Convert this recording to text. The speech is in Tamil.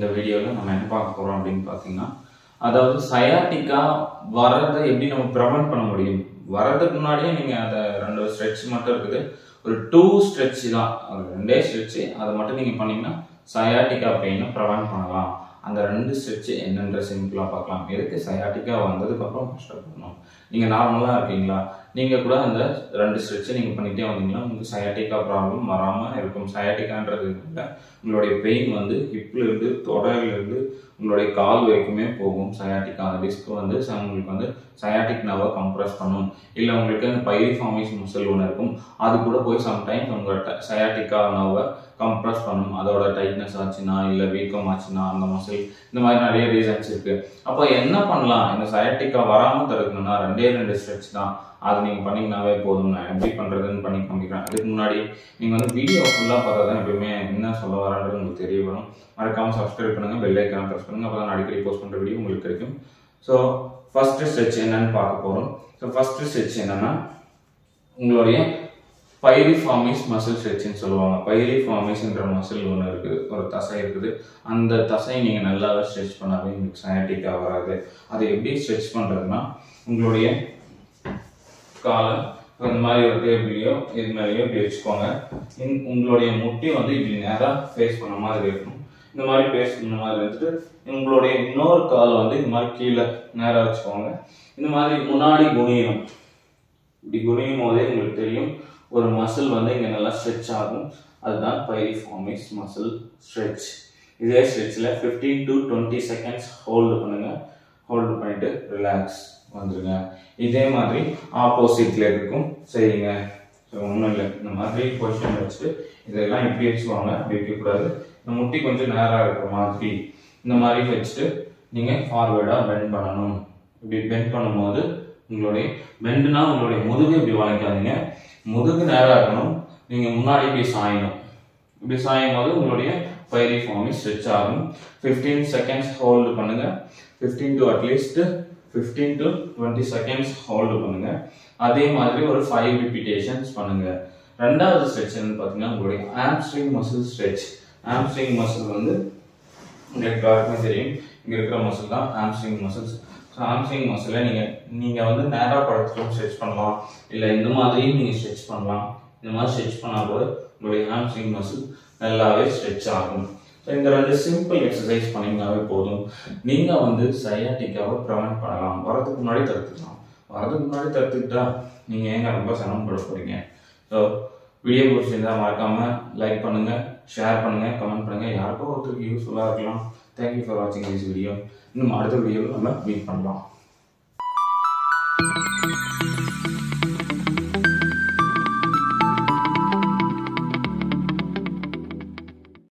இந்த வீடியோவில் நம்ம என்ன பார்க்க போகிறோம் அப்படின்னு பார்த்தீங்கன்னா, அதாவது சயாட்டிக்கா வரதை எப்படி நம்ம ப்ரிவென்ட் பண்ண முடியும். வரதுக்கு முன்னாடியே நீங்கள் அதை 2 ஸ்ட்ரெச் மட்டும் இருக்குது, ஒரு 2 ஸ்ட்ரெச் தான், ஒரு 2 ஸ்ட்ரெச்சு அதை மட்டும் நீங்கள் பண்ணிங்கன்னா சயாட்டிக்கா பெயினை ப்ரிவென்ட் பண்ணலாம். அந்த 2 ஸ்ட்ரெச்சு என்னென்ற சிம்பிளாக பார்க்கலாம். எதுக்கு சயாட்டிக்கா வந்ததுக்கப்புறம் கஷ்டப்படணும். நீங்கள் நார்மலாக இருக்கீங்களா, நீங்கள் கூட அந்த 2 ஸ்ட்ரெச்சை நீங்கள் பண்ணிகிட்டே வந்தீங்கன்னா உங்களுக்கு சயாட்டிக்கா ப்ராப்ளம் வராமல் இருக்கும். சயாட்டிக்கான்றது இல்லை, உங்களுடைய பெயின் வந்து ஹிப்லேருந்து தொடையிலேருந்து உங்களுடைய கால் வரைக்குமே போகும். சயாட்டிக்கா அந்த டிஸ்க் வந்து உங்களுக்கு வந்து சயாட்டிக் நர்வை கம்ப்ரெஸ் பண்ணும். இல்லை உங்களுக்கு அந்த பைரிஃபார்மிஸ் மசில் ஒன்று இருக்கும், அது கூட போய் சம்டைம்ஸ் உங்கள் சயாட்டிக்கா நர்வை கம்ப்ரெஸ் பண்ணும். அதோட டைட்னஸ் ஆச்சுன்னா இல்லை வீக்கம் ஆச்சுன்னா அந்த மசில், இந்த மாதிரி நிறைய ரீசன்ஸ் இருக்குது. அப்போ என்ன பண்ணலாம், இந்த சயாட்டிக்கா வராமல் தடுக்கணும்னா 2 ஸ்ட்ரெச் தான், அது நீங்கள் பண்ணிங்கனாவே போதும். நான் எப்படி பண்ணுறதுன்னு பண்ணி காமிக்கிறேன். அதுக்கு முன்னாடி நீங்கள் வந்து வீடியோ ஃபுல்லாக பார்த்தா தான் எப்பவுமே என்ன சொல்ல வரான்றது உங்களுக்கு தெரிய வரும். மறக்காமல் சப்ஸ்கிரைப் பண்ணுங்கள், பெல் ஐக்கான ப்ரெஸ் பண்ணுங்கள், அப்போ தான் அடிக்கடி போஸ்ட் பண்ணுற வீடியோ உங்களுக்கு கிடைக்கும். ஸோ ஃபஸ்ட்டு ஸ்ட்ரெச் என்னன்னு பார்க்க போகிறோம். ஸோ ஃபஸ்ட்டு ஸ்ட்ரெச் என்னென்னா, உங்களுடைய பைரிஃபார்மிஸ் மசில் ஸ்ட்ரெச்சுன்னு சொல்லுவாங்க. பைரிஃபார்மிஸ்ன்ற மசில் ஒன்று இருக்குது, ஒரு தசை இருக்குது. அந்த தசையை நீங்கள் நல்லாவே ஸ்ட்ரெச் பண்ணாவே உங்களுக்கு சயாட்டிக்கா வராது. அதை எப்படி ஸ்ட்ரெச் பண்ணுறதுன்னா, உங்களுடைய காலை இந்த மாதிரி ஒரு டேபிளையோ இது மாதிரியோ இப்படி வச்சுக்கோங்க. உங்களுடைய முட்டி வந்து இப்படி நேராக ஃபேஸ் பண்ண மாதிரி இருக்கும். இந்த மாதிரி ஃபேஸ் பண்ண மாதிரி வச்சுட்டு உங்களுடைய இன்னொரு காலை வந்து இந்த மாதிரி கீழே நேராக வச்சுக்கோங்க. இந்த மாதிரி முன்னாடி குனியணும். இப்படி குனியும் போதே உங்களுக்கு தெரியும் ஒரு மசில் வந்து இங்கே நல்லா ஸ்ட்ரெச் ஆகும். அதுதான் பைரிஃபார்மிஸ் மசில் ஸ்ட்ரெச். இதே ஸ்ட்ரெச்சில் 15 to 20 செகண்ட்ஸ் ஹோல்டு பண்ணுங்கள். ஹோல்டு பண்ணிவிட்டு ரிலாக்ஸ் வந்துடுங்க. இதே மாதிரி ஆப்போசிட் லெக்குக்கும் செய்யுங்க. ஸோ ஒன்றும் இல்லை, இந்த மாதிரி பொசிஷன் வச்சுட்டு இதெல்லாம் இப்படி வச்சுக்கோங்க, அப்படி வைக்கக்கூடாது. இந்த முட்டி கொஞ்சம் நேராக இருக்கிற மாதிரி இந்த மாதிரி வச்சுட்டு நீங்கள் ஃபார்வேர்டாக பெண்ட் பண்ணணும். இப்படி பெண்ட் பண்ணும்போது உங்களுடைய பெண்டுனா உங்களுடைய முதுகு இப்படி வளைக்காதீங்க, முதுகு நேராக இருக்கணும். நீங்கள் முன்னாடி இப்படி சாயணும். இப்படி சாயும் போது உங்களுடைய பைரிஃபார்மிஸ் ஸ்ட்ரெச் ஆகும். 15 செகண்ட்ஸ் ஹோல்டு பண்ணுங்கள். 15 to at least 15 to 20 seconds hold பண்ணுங்க. அதே மாதிரி ஒரு 5 ரிப்பீட்டேஷன்ஸ் பண்ணுங்க. ரெண்டாவது ஸ்ட்ரெச் என்னன்னு பார்த்தீங்கன்னா, உங்களுடைய ஆம்ஸ்ட்ரிங் மசில் ஸ்ட்ரெச். ஆம்ஸ்ட்ரிங் மசில் வந்து உங்களுக்கு எல்லாருக்குமே தெரியும், இங்கே இருக்கிற மசில் தான் ஆம்ஸ்ட்ரிங் மசில்ஸ். ஸோ ஆம்ஸ்ட்ரிங் மசிலை நீங்கள் வந்து நேராக படத்துலையும் ஸ்ட்ரெச் பண்ணலாம், இல்லை இந்த மாதிரியும் நீங்கள் ஸ்ட்ரெச் பண்ணலாம். இந்த மாதிரி ஸ்ட்ரெச் பண்ணால் கூட உங்களுடைய ஆம்ஸ்ட்ரிங் மசில் நல்லாவே ஸ்ட்ரெச் ஆகும். ஸோ இந்த 2 சிம்பிள் எக்ஸசைஸ் பண்ணிங்கனாவே போதும். நீங்கள் வந்து சயாட்டிக்காவை ப்ரிவென்ட் பண்ணலாம். வரதுக்கு முன்னாடி தடுத்துக்கலாம். வரதுக்கு முன்னாடி தடுத்துக்கிட்டா நீங்கள் ஏங்க ரொம்ப சிரமப்பட போகிறீங்க. ஸோ வீடியோ பிடிச்சிருந்தால் மறக்காமல் லைக் பண்ணுங்கள், ஷேர் பண்ணுங்கள், கமெண்ட் பண்ணுங்கள். யாருக்கோ ஒருத்தருக்கு யூஸ்ஃபுல்லாக இருக்கலாம். தேங்க்யூ ஃபார் வாட்சிங் திஸ் வீடியோ. இன்னும் அடுத்த வீடியோவில் நம்ம மீட் பண்ணலாம்.